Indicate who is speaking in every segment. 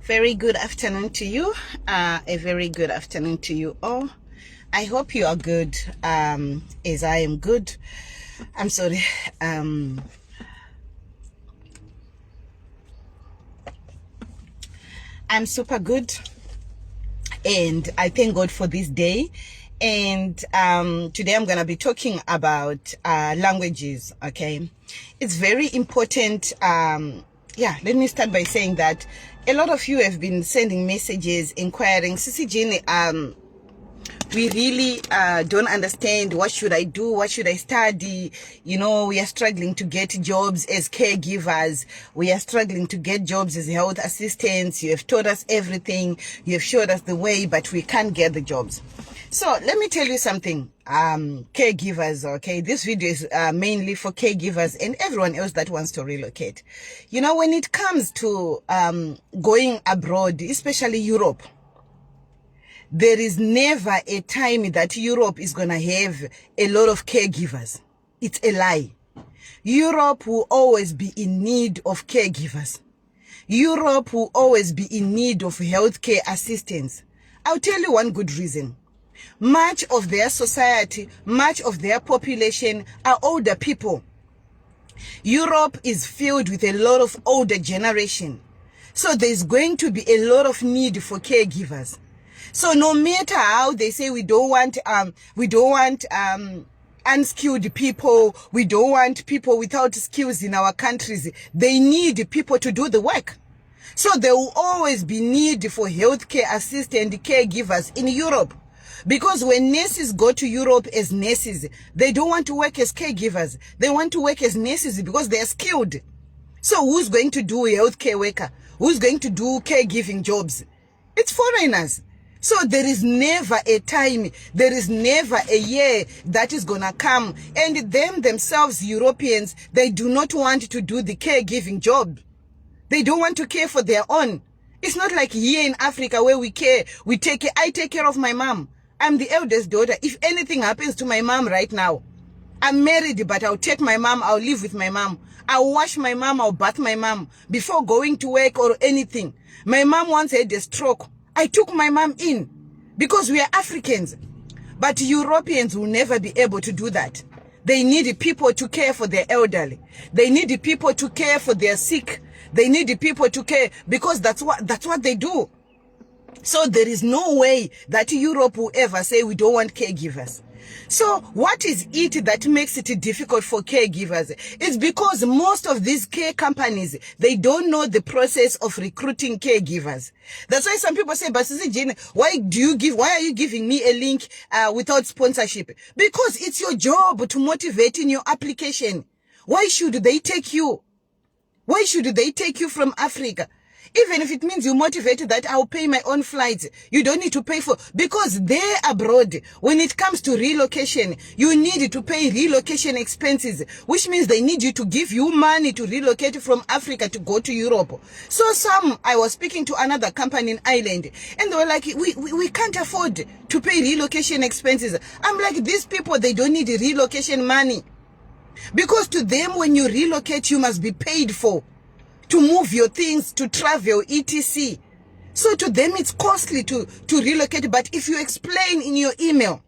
Speaker 1: Very good afternoon to you. A very good afternoon to you all. I hope you are good, as I am good. I'm sorry. I'm super good, and I thank God for this day. And today I'm going to be talking about languages, okay? It's very important. Let me start by saying that a lot of you have been sending messages inquiring, Sissy Jean, we really don't understand. What should I do? What should I study? You know, we are struggling to get jobs as caregivers. We are struggling to get jobs as health assistants. You have taught us everything. You have showed us the way, but we can't get the jobs. So let me tell you something, caregivers, okay? This video is mainly for caregivers and everyone else that wants to relocate. You know, when it comes to going abroad, especially Europe, there is never a time that Europe is going to have a lot of caregivers. It's a lie. Europe will always be in need of caregivers. Europe will always be in need of healthcare assistance. I'll tell you one good reason. Much of their society, much of their population are older people. Europe is filled with a lot of older generation. So there's going to be a lot of need for caregivers. So no matter how they say we don't want unskilled people, we don't want people without skills in our countries, they need people to do the work. So there will always be need for healthcare assistant caregivers in Europe. Because when nurses go to Europe as nurses, they don't want to work as caregivers. They want to work as nurses because they are skilled. So who's going to do healthcare worker? Who's going to do caregiving jobs? It's foreigners. So there is never a time, there is never a year that is going to come. And themselves, Europeans, they do not want to do the caregiving job. They don't want to care for their own. It's not like here in Africa where we care. I take care of my mom. I'm the eldest daughter. If anything happens to my mom right now, I'm married, but I'll take my mom. I'll live with my mom. I'll wash my mom. I'll bath my mom before going to work or anything. My mom once had a stroke. I took my mom in because we are Africans. But Europeans will never be able to do that. They need people to care for their elderly. They need people to care for their sick. They need people to care because that's what they do. So there is no way that Europe will ever say we don't want caregivers. So what is it that makes it difficult for caregivers? It's because most of these care companies, they don't know the process of recruiting caregivers. That's why some people say, but Jane, why are you giving me a link without sponsorship? Because it's your job to motivate in your application. Why should they take you? Why should they take you from Africa? Even if it means you motivate that I'll pay my own flights, you don't need to pay for, because they're abroad. When it comes to relocation, you need to pay relocation expenses, which means they need you to give you money to relocate from Africa to go to Europe. So I was speaking to another company in Ireland, and they were like, we can't afford to pay relocation expenses. I'm like, these people, they don't need relocation money. Because to them, when you relocate, you must be paid for. To move your things, to travel, etc. So to them, it's costly to relocate. But if you explain in your email,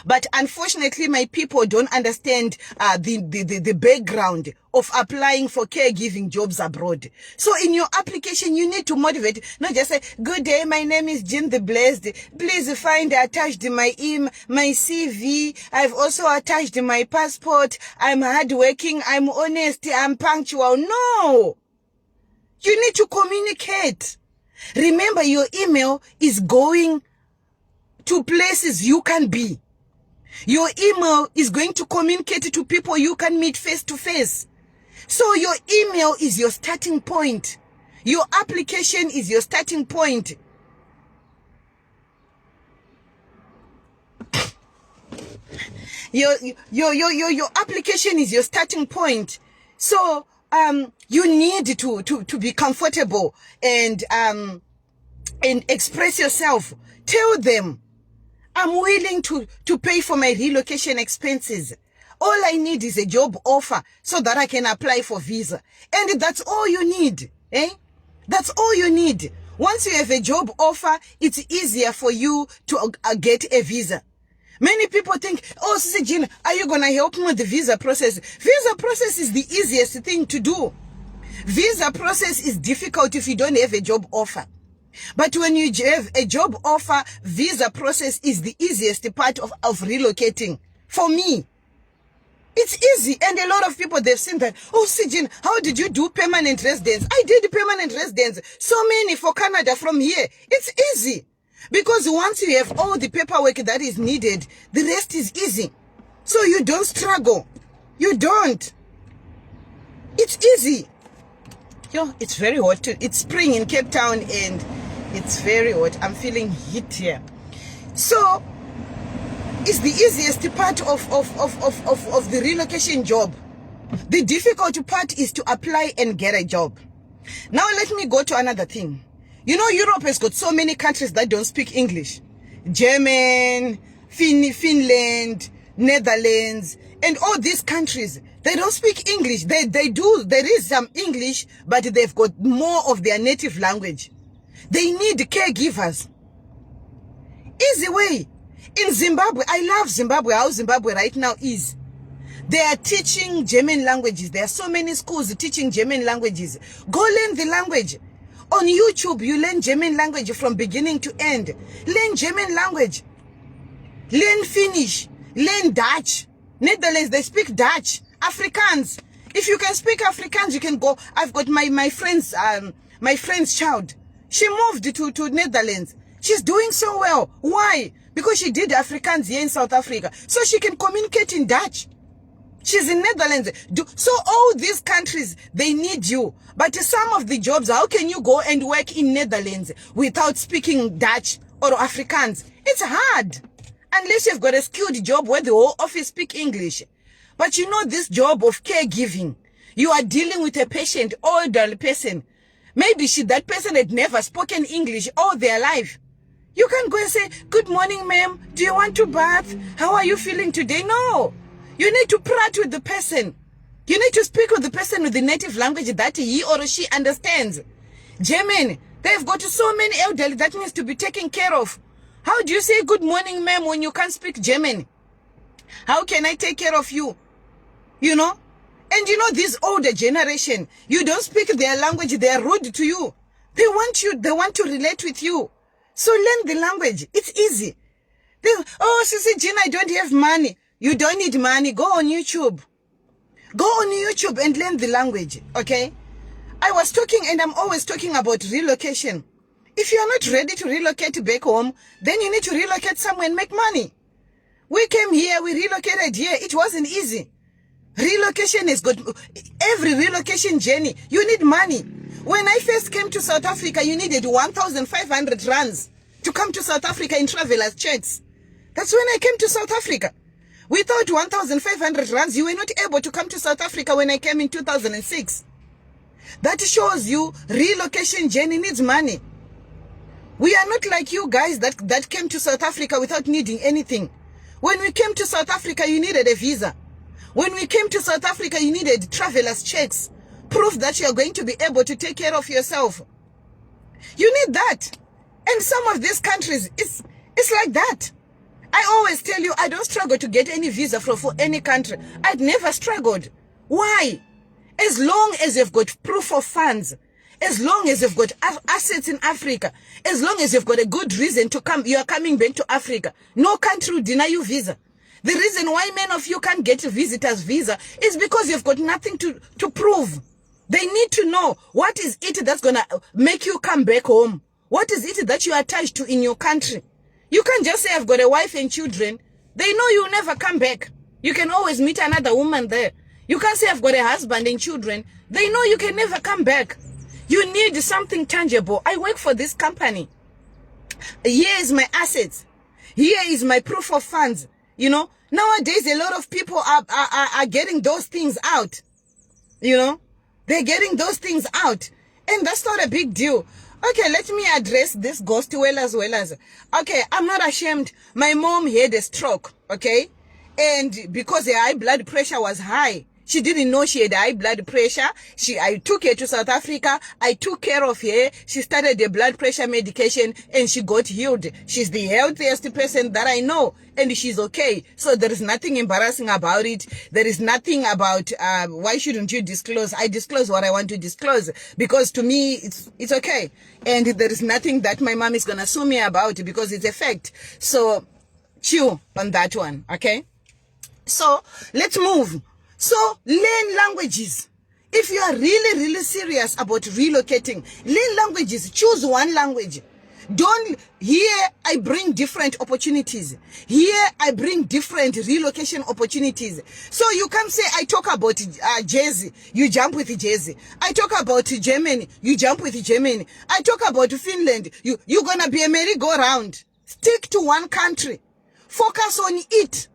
Speaker 1: but unfortunately, my people don't understand the background of applying for caregiving jobs abroad. So in your application, you need to motivate, not just say, good day, my name is Jean the Blessed. Please find attached my CV. I've also attached my passport. I'm hardworking. I'm honest. I'm punctual. No. You need to communicate. Remember, your email is going to places you can be. Your email is going to communicate to people you can meet face to face. So your email is your starting point. Your application is your starting point. Your application is your starting point. So you need to be comfortable and express yourself. Tell them, I'm willing to pay for my relocation expenses. All I need is a job offer so that I can apply for visa. And that's all you need. Eh? That's all you need. Once you have a job offer, it's easier for you to get a visa. Many people think, oh, Sister Gina, are you going to help me with the visa process? Visa process is the easiest thing to do. Visa process is difficult if you don't have a job offer. But when you have a job offer, visa process is the easiest part of relocating. For me, it's easy. And a lot of people, they've seen that, oh, Sijin, how did you do permanent residence? I did permanent residence. So many for Canada from here. It's easy. Because once you have all the paperwork that is needed, the rest is easy. So you don't struggle. You don't. It's easy. Yo, it's very hot. It's spring in Cape Town and it's very hot. I'm feeling heat here. So it's the easiest part of the relocation job. The difficult part is to apply and get a job. Now let me go to another thing. You know, Europe has got so many countries that don't speak English. German, Finland, Netherlands, and all these countries, they don't speak English. They do. There is some English, but they've got more of their native language. They need caregivers. Easy way. In Zimbabwe, I love Zimbabwe, how Zimbabwe right now is. They are teaching German languages. There are so many schools teaching German languages. Go learn the language. On YouTube, you learn German language from beginning to end. Learn German language. Learn Finnish. Learn Dutch. Netherlands, they speak Dutch. Afrikaans. If you can speak Afrikaans, you can go. I've got my friend's child. She moved to Netherlands. She's doing so well. Why? Because she did Afrikaans here in South Africa. So she can communicate in Dutch. She's in Netherlands. So all these countries, they need you. But some of the jobs, how can you go and work in Netherlands without speaking Dutch or Afrikaans? It's hard. Unless you've got a skilled job where the whole office speak English. But you know this job of caregiving, you are dealing with a patient, older person. Maybe that person had never spoken English all their life. You can go and say, good morning, ma'am. Do you want to bath? How are you feeling today? No. You need to prat with the person. You need to speak with the person with the native language that he or she understands. German, they've got so many elderly that needs to be taken care of. How do you say good morning, ma'am, when you can't speak German? How can I take care of you? You know? And you know, this older generation, you don't speak their language, they are rude to you. They want to relate with you. So learn the language. It's easy. Oh, Sissy Jean, I don't have money. You don't need money. Go on YouTube. Go on YouTube and learn the language, okay? I was talking, and I'm always talking about relocation. If you're not ready to relocate back home, then you need to relocate somewhere and make money. We came here, we relocated here. It wasn't easy. Relocation is good. Every relocation journey, you need money. When I first came to South Africa, you needed 1,500 rands to come to South Africa in travelers checks. That's when I came to South Africa. Without 1,500 rands, you were not able to come to South Africa when I came in 2006. That shows you relocation journey needs money. We are not like you guys that came to South Africa without needing anything. When we came to South Africa, you needed a visa. When we came to South Africa, you needed travelers checks. Proof that you are going to be able to take care of yourself. You need that. And some of these countries, it's like that. I always tell you, I don't struggle to get any visa for any country. I've never struggled. Why? As long as you've got proof of funds, as long as you've got assets in Africa, as long as you've got a good reason to come, you are coming back to Africa, no country will deny you visa. The reason why many of you can't get a visitor's visa is because you've got nothing to prove. They need to know what is it that's going to make you come back home. What is it that you are attached to in your country? You can't just say, I've got a wife and children. They know you'll never come back. You can always meet another woman there. You can't say, I've got a husband and children. They know you can never come back. You need something tangible. I work for this company. Here is my assets. Here is my proof of funds. You know, nowadays a lot of people are getting those things out. You know, they're getting those things out. And that's not a big deal. Okay, let me address this ghost as well as. Okay, I'm not ashamed. My mom had a stroke, okay? And because her high blood pressure was high, She didn't know she had high blood pressure. I took her to South Africa. I took care of her. She started the blood pressure medication and she got healed. She's the healthiest person that I know and she's okay. So there is nothing embarrassing about it. There is nothing about why shouldn't you disclose? I disclose what I want to disclose because to me it's okay. And there is nothing that my mom is going to sue me about because it's a fact. So chew on that one, okay? So let's move. So learn languages. If you are really, really serious about relocating, learn languages. Choose one language. Here I bring different opportunities. Here I bring different relocation opportunities. So you can't say I talk about Jersey, you jump with Jersey. I talk about Germany, you jump with Germany. I talk about Finland, you're gonna be a merry-go-round. Stick to one country. Focus on it.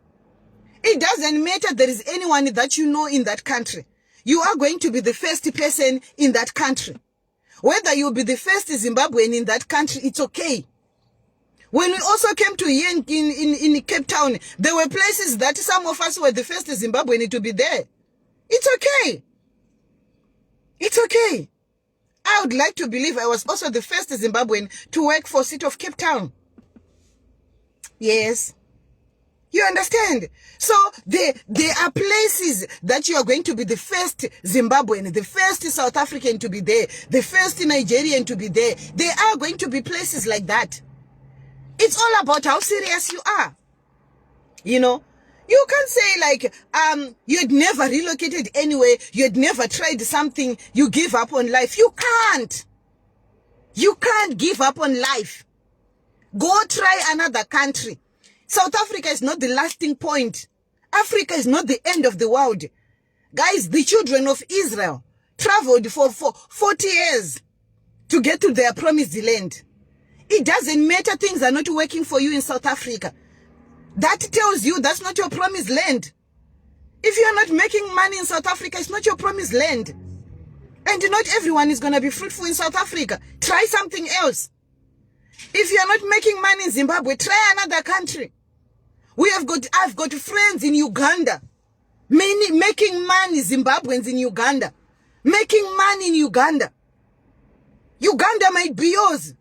Speaker 1: It doesn't matter there is anyone that you know in that country. You are going to be the first person in that country. Whether you'll be the first Zimbabwean in that country, it's okay. When we also came to here in Cape Town, there were places that some of us were the first Zimbabwean to be there. It's okay. It's okay. I would like to believe I was also the first Zimbabwean to work for City of Cape Town. Yes. You understand? So there are places that you are going to be the first Zimbabwean, the first South African to be there, the first Nigerian to be there. There are going to be places like that. It's all about how serious you are. You know, you can't say like, you'd never relocated anywhere, you'd never tried something, you give up on life. You can't. You can't give up on life. Go try another country. South Africa is not the lasting point. Africa is not the end of the world. Guys, the children of Israel traveled for 40 years to get to their promised land. It doesn't matter things are not working for you in South Africa. That tells you that's not your promised land. If you're not making money in South Africa, it's not your promised land. And not everyone is going to be fruitful in South Africa. Try something else. If you're not making money in Zimbabwe, try another country. I've got friends in Uganda. Many making money, Zimbabweans in Uganda. Making money in Uganda. Uganda might be yours.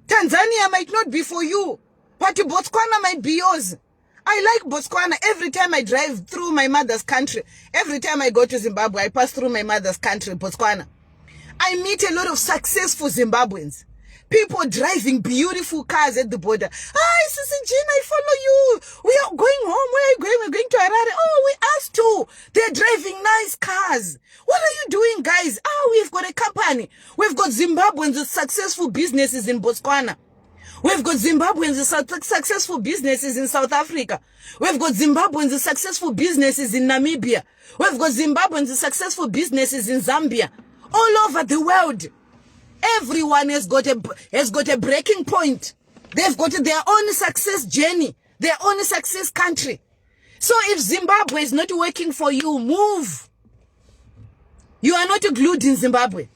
Speaker 1: Tanzania might not be for you. But Botswana might be yours. I like Botswana. Every time I drive through my mother's country, every time I go to Zimbabwe, I pass through my mother's country, Botswana. I meet a lot of successful Zimbabweans. People driving beautiful cars at the border. Hi, Sister Jean, I follow you. We are going home. Where are you going? We're going to Harare. Oh, we asked too. They're driving nice cars. What are you doing, guys? We've got a company. We've got Zimbabweans with successful businesses in Botswana. We've got Zimbabweans with successful businesses in South Africa. We've got Zimbabweans with successful businesses in Namibia. We've got Zimbabweans with successful businesses in Zambia. All over the world. Everyone has got a breaking point. They've got their own success journey, their own success country. So if Zimbabwe is not working for you, move. You are not glued in Zimbabwe.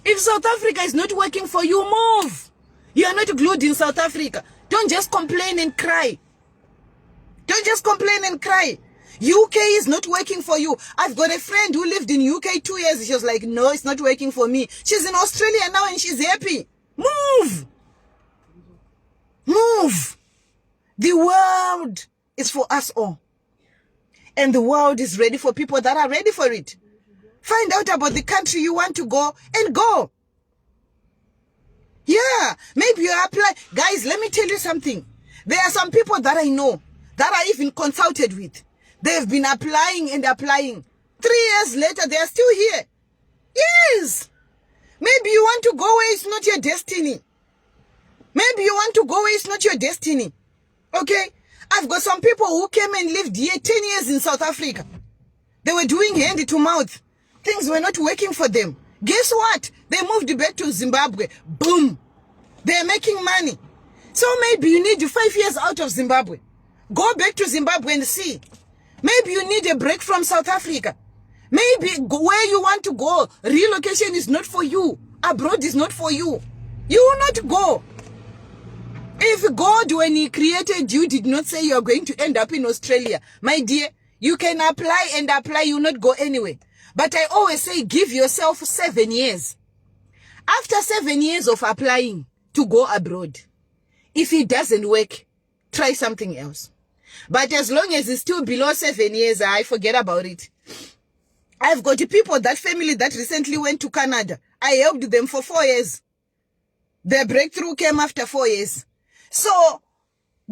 Speaker 1: If South Africa is not working for you, move. You are not glued in South Africa. Don't just complain and cry. Don't just complain and cry. UK is not working for you. I've got a friend who lived in UK 2 years. She was like, no, it's not working for me. She's in Australia now and she's happy. Move. Move. The world is for us all. And the world is ready for people that are ready for it. Find out about the country you want to go and go. Yeah, maybe you apply. Guys, let me tell you something. There are some people that I know that I even consulted with. They've been applying and applying. 3 years later, they are still here. Yes. Maybe you want to go where it's not your destiny. Maybe you want to go where it's not your destiny. Okay? I've got some people who came and lived here 10 years in South Africa. They were doing hand to mouth. Things were not working for them. Guess what? They moved back to Zimbabwe. Boom. They're making money. So maybe you need 5 years out of Zimbabwe. Go back to Zimbabwe and see. Maybe you need a break from South Africa. Maybe where you want to go, relocation is not for you. Abroad is not for you. You will not go. If God, when He created you, did not say you are going to end up in Australia, my dear, You can apply and apply, you not go anywhere. But I always say, give yourself 7 years. After 7 years of applying to go abroad, if it doesn't work, try something else. But as long as it's still below 7 years, I forget about it. I've got people, that family that recently went to Canada. I helped them for 4 years. Their breakthrough came after 4 years. So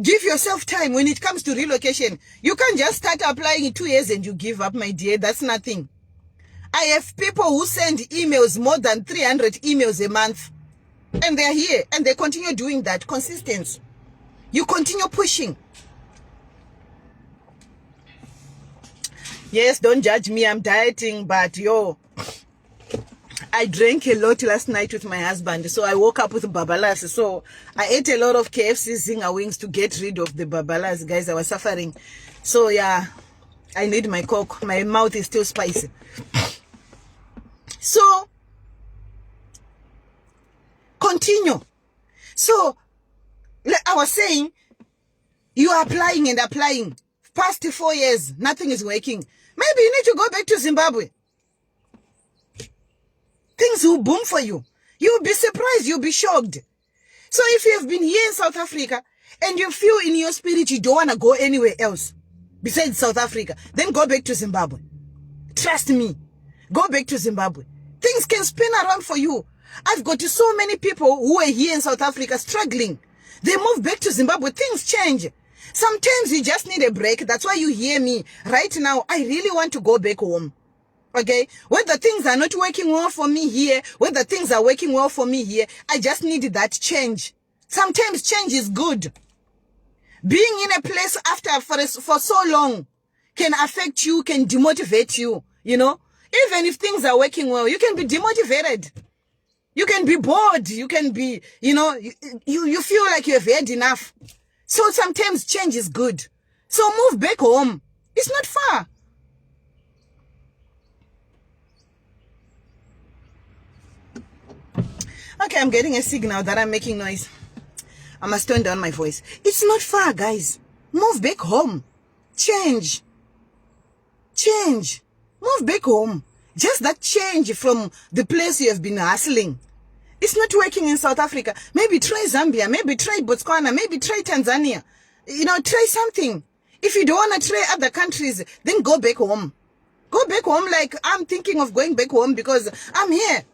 Speaker 1: give yourself time when it comes to relocation. You can't just start applying in 2 years and you give up, my dear. That's nothing. I have people who send emails, more than 300 emails a month. And they're here. And they continue doing that. Consistency. You continue pushing. Yes, don't judge me. I'm dieting. But I drank a lot last night with my husband. So I woke up with babalas. So I ate a lot of KFC zinger wings to get rid of the babalas. Guys, I was suffering. So yeah, I need my Coke. My mouth is still spicy. So, continue. So, I was saying, you are applying and applying. Past 4 years, nothing is working. Maybe you need to go back to Zimbabwe. Things will boom for you. You'll be surprised. You'll be shocked. So if you have been here in South Africa and you feel in your spirit you don't want to go anywhere else besides South Africa, then go back to Zimbabwe. Trust me. Go back to Zimbabwe. Things can spin around for you. I've got so many people who are here in South Africa struggling. They move back to Zimbabwe. Things change. Sometimes you just need a break. That's why you hear me. Right now, I really want to go back home. Okay? Whether things are not working well for me here, whether things are working well for me here, I just need that change. Sometimes change is good. Being in a place for so long can affect you, can demotivate you, you know? Even if things are working well, you can be demotivated. You can be bored. You can be, you feel like you have had enough. So sometimes change is good. So move back home. It's not far. Okay, I'm getting a signal that I'm making noise. I must turn down my voice. It's not far, guys. Move back home. Change. Change. Move back home. Just that change from the place you have been hustling. It's not working in South Africa. Maybe try Zambia. Maybe try Botswana. Maybe try Tanzania. Try something. If you don't want to try other countries, then go back home. Go back home like I'm thinking of going back home because I'm here.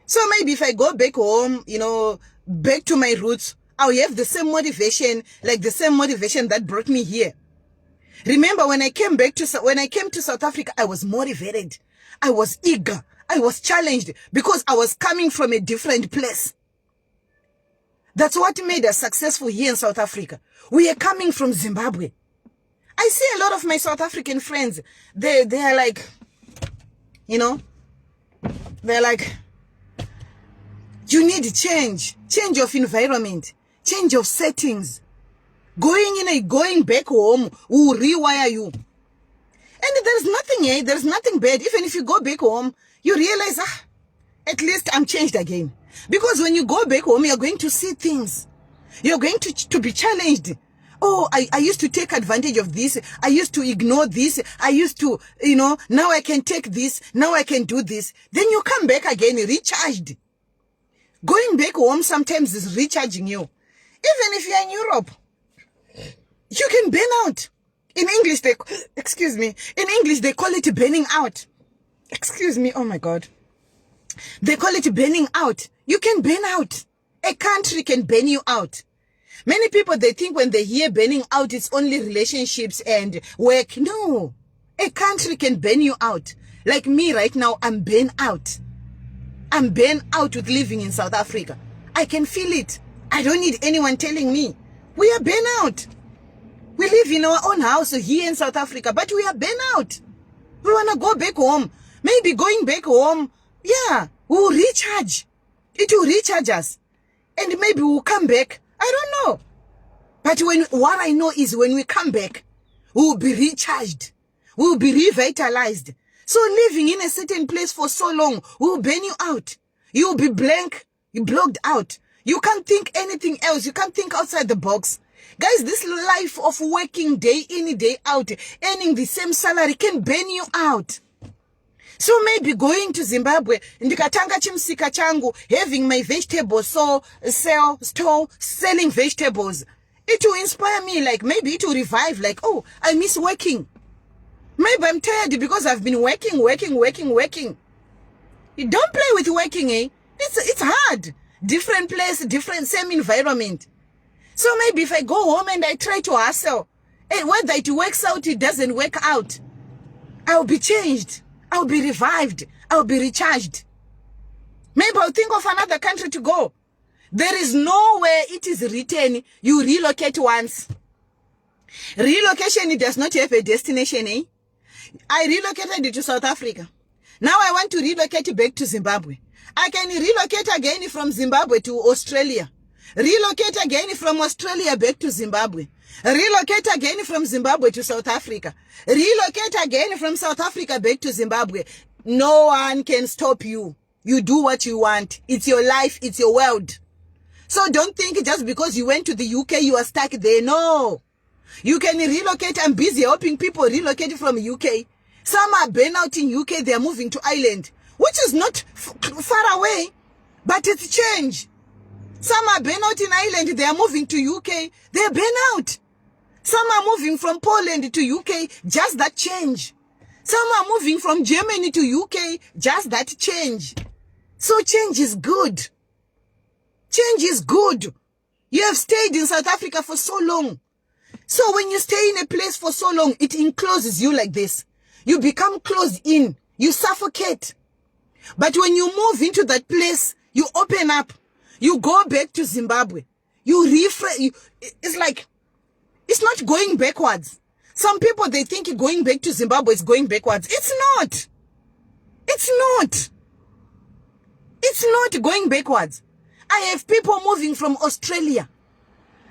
Speaker 1: So maybe if I go back home, back to my roots, I'll have the same motivation, like the same motivation that brought me here. Remember, when I came to South Africa, I was motivated. I was eager. I was challenged because I was coming from a different place. That's what made us successful here in South Africa. We are coming from Zimbabwe. I see a lot of my South African friends. They are like, they're like, you need change of environment, change of settings. Going back home will rewire you. And there's nothing bad. Even if you go back home, you realize, at least I'm changed again. Because when you go back home, you're going to see things. You're going to be challenged. Oh, I used to take advantage of this. I used to ignore this. I used to, now I can take this. Now I can do this. Then you come back again, recharged. Going back home sometimes is recharging you. Even if you're in Europe, you can burn out. In English, they call it burning out. Excuse me, oh my God. They call it burning out. You can burn out. A country can burn you out. Many people, they think when they hear burning out, it's only relationships and work. No. A country can burn you out. Like me right now, I'm burned out. I'm burned out with living in South Africa. I can feel it. I don't need anyone telling me. We are burned out. We live in our own house here in South Africa, but we are burned out. We want to go back home. Maybe going back home, yeah, we will recharge. It will recharge us. And maybe we'll come back. I don't know. But what I know is when we come back, we will be recharged. We will be revitalized. So living in a certain place for so long will burn you out. You will be blank, you blocked out. You can't think anything else. You can't think outside the box. Guys, this life of working day in, day out, earning the same salary can burn you out. So maybe going to Zimbabwe, ndikatanga chimsika changu, having my vegetables store, selling vegetables. It will inspire me, like maybe it will revive, like, oh, I miss working. Maybe I'm tired because I've been working. You don't play with working, eh? It's hard. Different place, different, same environment. So maybe if I go home and I try to hustle, whether it works out, it doesn't work out, I'll be changed. I'll be revived. I'll be recharged. Maybe I'll think of another country to go. There is nowhere it is written you relocate once. Relocation, it does not have a destination, eh? I relocated to South Africa. Now I want to relocate back to Zimbabwe. I can relocate again from Zimbabwe to Australia. Relocate again from Australia back to Zimbabwe. Relocate again from Zimbabwe to South Africa. Relocate again from South Africa back to Zimbabwe. No one can stop you. You do what you want. It's your life. It's your world. So don't think just because you went to the UK, you are stuck there. No. You can relocate. I'm busy helping people relocate from UK. Some are burnt out in UK. They are moving to Ireland, which is not far away, but it's change. Some are burnt out in Ireland. They are moving to UK. They are burnt out. Some are moving from Poland to UK. Just that change. Some are moving from Germany to UK. Just that change. So change is good. Change is good. You have stayed in South Africa for so long. So when you stay in a place for so long, it encloses you like this. You become closed in. You suffocate. But when you move into that place, you open up. You go back to Zimbabwe. You refresh. It's like, it's not going backwards. Some people, they think going back to Zimbabwe is going backwards. It's not. It's not. It's not going backwards. I have people moving from Australia,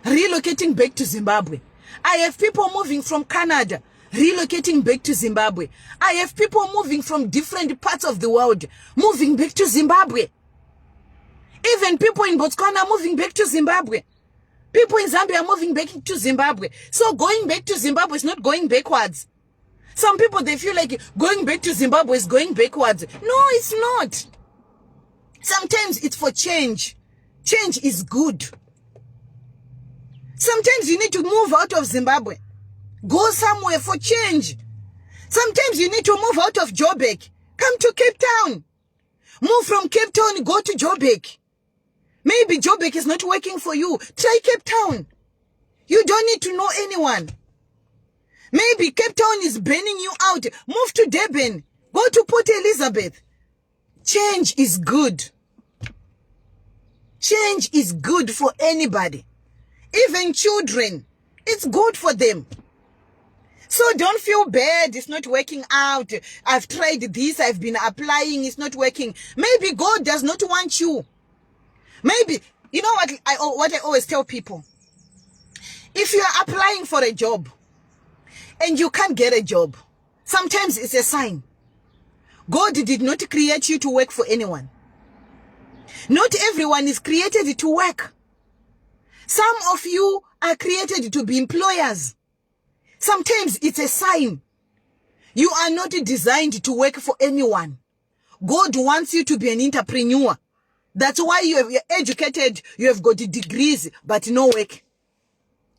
Speaker 1: relocating back to Zimbabwe. I have people moving from Canada, relocating back to Zimbabwe. I have people moving from different parts of the world, moving back to Zimbabwe. Even people in Botswana moving back to Zimbabwe. People in Zambia are moving back to Zimbabwe. So going back to Zimbabwe is not going backwards. Some people, they feel like going back to Zimbabwe is going backwards. No, it's not. Sometimes it's for change. Change is good. Sometimes you need to move out of Zimbabwe. Go somewhere for change. Sometimes you need to move out of Joburg. Come to Cape Town. Move from Cape Town, go to Joburg. Maybe Joburg is not working for you. Try Cape Town. You don't need to know anyone. Maybe Cape Town is burning you out. Move to Durban. Go to Port Elizabeth. Change is good. Change is good for anybody. Even children. It's good for them. So don't feel bad. It's not working out. I've tried this. I've been applying. It's not working. Maybe God does not want you. Maybe, you know what I always tell people? If you are applying for a job and you can't get a job, sometimes it's a sign. God did not create you to work for anyone. Not everyone is created to work. Some of you are created to be employers. Sometimes it's a sign. You are not designed to work for anyone. God wants you to be an entrepreneur. That's why you're educated, you have got degrees, but no work.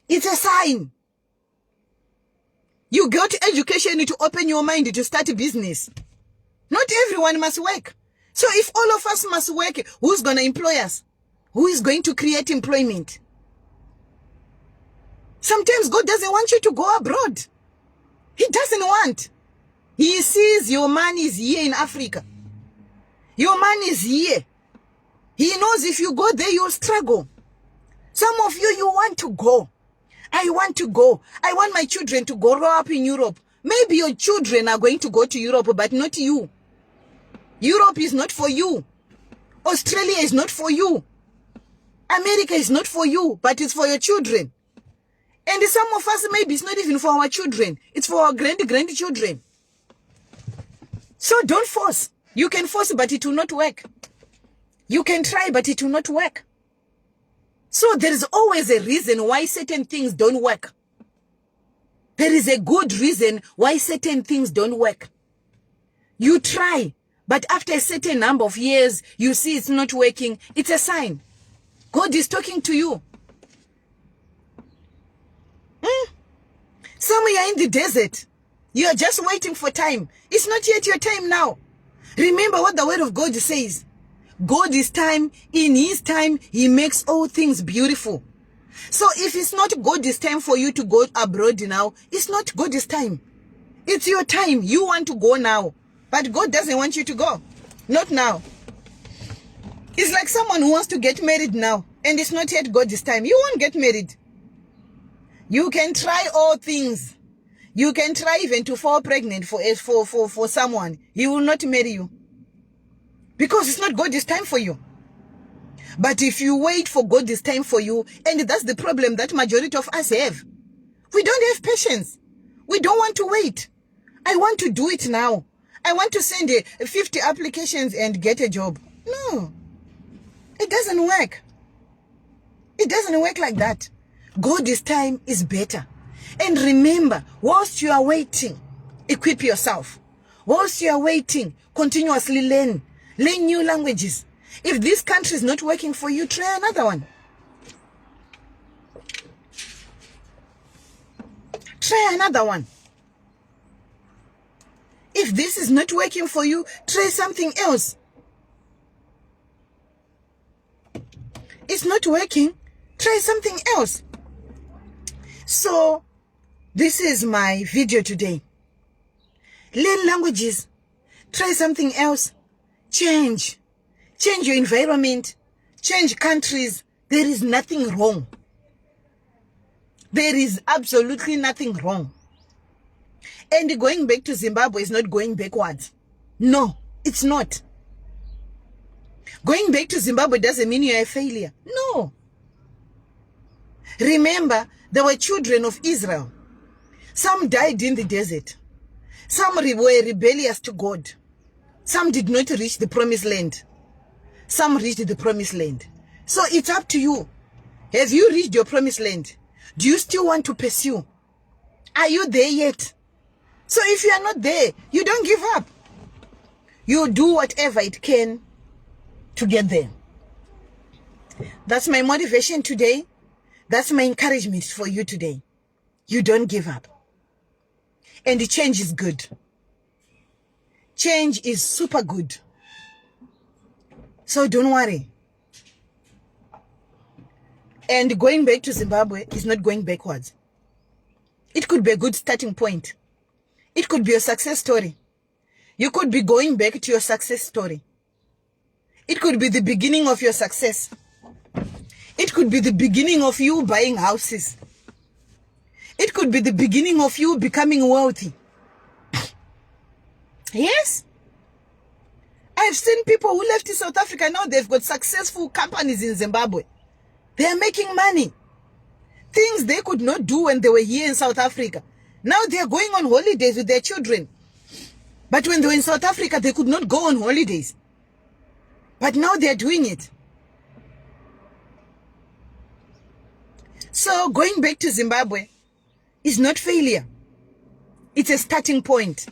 Speaker 1: It's a sign. You got education to open your mind to start a business. Not everyone must work. So if all of us must work, who's going to employ us? Who is going to create employment? Sometimes God doesn't want you to go abroad. He doesn't want. He sees your money is here in Africa. Your money is here. He knows if you go there, you'll struggle. Some of you, you want to go. I want to go. I want my children to grow up in Europe. Maybe your children are going to go to Europe, but not you. Europe is not for you. Australia is not for you. America is not for you, but it's for your children. And some of us, maybe it's not even for our children. It's for our grandchildren. So don't force. You can force, but it will not work. You can try, but it will not work. So there is always a reason why certain things don't work. There is a good reason why certain things don't work. You try, but after a certain number of years, you see it's not working. It's a sign. God is talking to you. Some of you are in the desert. You are just waiting for time. It's not yet your time now. Remember what the word of God says. God is time. In his time, he makes all things beautiful. So if it's not God's time for you to go abroad now, it's not God's time. It's your time. You want to go now. But God doesn't want you to go. Not now. It's like someone who wants to get married now, and it's not yet God's time. You won't get married. You can try all things. You can try even to fall pregnant for someone. He will not marry you. Because it's not God's time for you. But if you wait for God's time for you, and that's the problem that majority of us have. We don't have patience. We don't want to wait. I want to do it now. I want to send 50 applications and get a job. No. It doesn't work. It doesn't work like that. God's time is better. And remember, whilst you are waiting, equip yourself. Whilst you are waiting, continuously learn. Learn new languages. If this country is not working for you, try another one. Try another one. If this is not working for you, try something else. It's not working, try something else. So, this is my video today. Learn languages. Try something else. Change. Change your environment. Change countries. There is nothing wrong. There is absolutely nothing wrong. And going back to Zimbabwe is not going backwards. No, it's not. Going back to Zimbabwe doesn't mean you're a failure. No. Remember, there were children of Israel. Some died in the desert. Some were rebellious to God. Some did not reach the promised land. Some reached the promised land. So it's up to you. Have you reached your promised land? Do you still want to pursue? Are you there yet? So if you are not there, you don't give up. You do whatever it can to get there. That's my motivation today. That's my encouragement for you today. You don't give up. And the change is good. Change is super good. So don't worry. And going back to Zimbabwe is not going backwards. It could be a good starting point. It could be a success story. You could be going back to your success story. It could be the beginning of your success. It could be the beginning of you buying houses. It could be the beginning of you becoming wealthy. Yes. I've seen people who left in South Africa. Now they've got successful companies in Zimbabwe. They are making money. Things they could not do when they were here in South Africa. Now they are going on holidays with their children. But when they were in South Africa, they could not go on holidays. But now they are doing it. So going back to Zimbabwe is not failure. It's a starting point.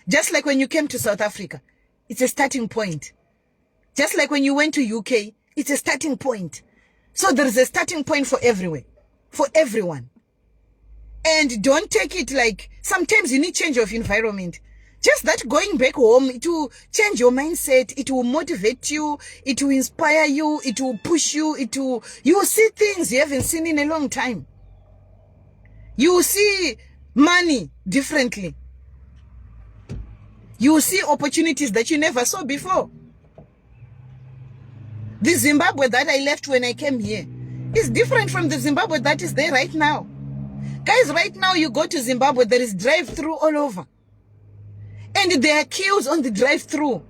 Speaker 1: Just like when you came to South Africa, it's a starting point. Just like when you went to UK, it's a starting point. So there is a starting point for everywhere, for everyone. And don't take it like, sometimes you need change of environment. Just that going back home, it will change your mindset, it will motivate you, it will inspire you, it will push you, you will see things you haven't seen in a long time. You will see money differently. You will see opportunities that you never saw before. The Zimbabwe that I left when I came here is different from the Zimbabwe that is there right now. Guys, right now you go to Zimbabwe, there is drive-through all over. And there are queues on the drive-through.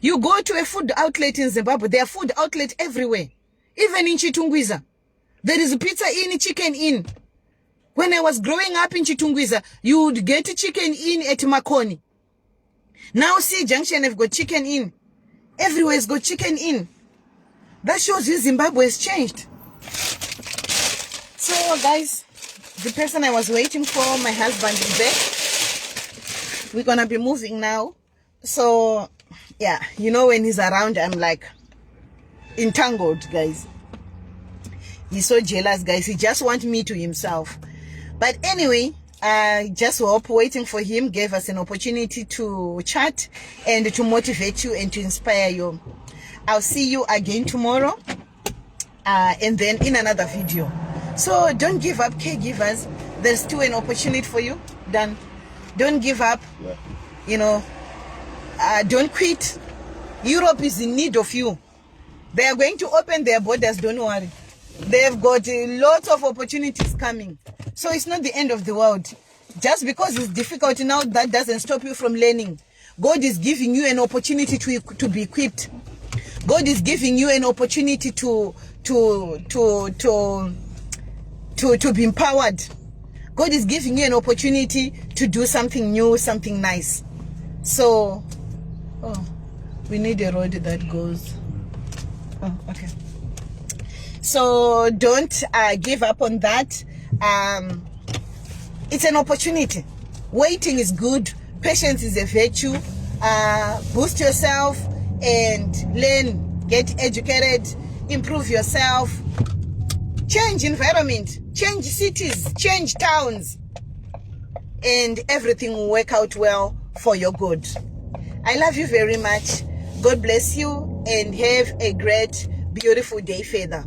Speaker 1: You go to a food outlet in Zimbabwe, there are food outlets everywhere. Even in Chitungwiza. There is pizza in, chicken in. When I was growing up in Chitungwiza, you would get chicken in at Makoni. Now see Junction have got chicken in. Everywhere's got chicken in. That shows you Zimbabwe has changed. So guys, the person I was waiting for, my husband, is back. We're gonna be moving now. So yeah, you know, when he's around, I'm like entangled, guys. He's so jealous, guys. He just wants me to himself. But anyway, just hope waiting for him gave us an opportunity to chat and to motivate you and to inspire you. I'll see you again tomorrow, and then in another video. So don't give up, caregivers. There's still an opportunity for you. Don't give up. You know, don't quit. Europe is in need of you. They are going to open their borders, don't worry. They've got lots of opportunities coming. So it's not the end of the world. Just because it's difficult now, that doesn't stop you from learning. God is giving you an opportunity to be equipped. God is giving you an opportunity to be empowered. God is giving you an opportunity to do something new, something nice. So, we need a road that goes. Oh, okay. So don't give up on that. It's an opportunity. Waiting is good. Patience is a virtue. Boost yourself and learn, get educated, improve yourself, change environment, change cities, change towns, and everything will work out well for your good. I love you very much. God bless you and have a great, beautiful day further.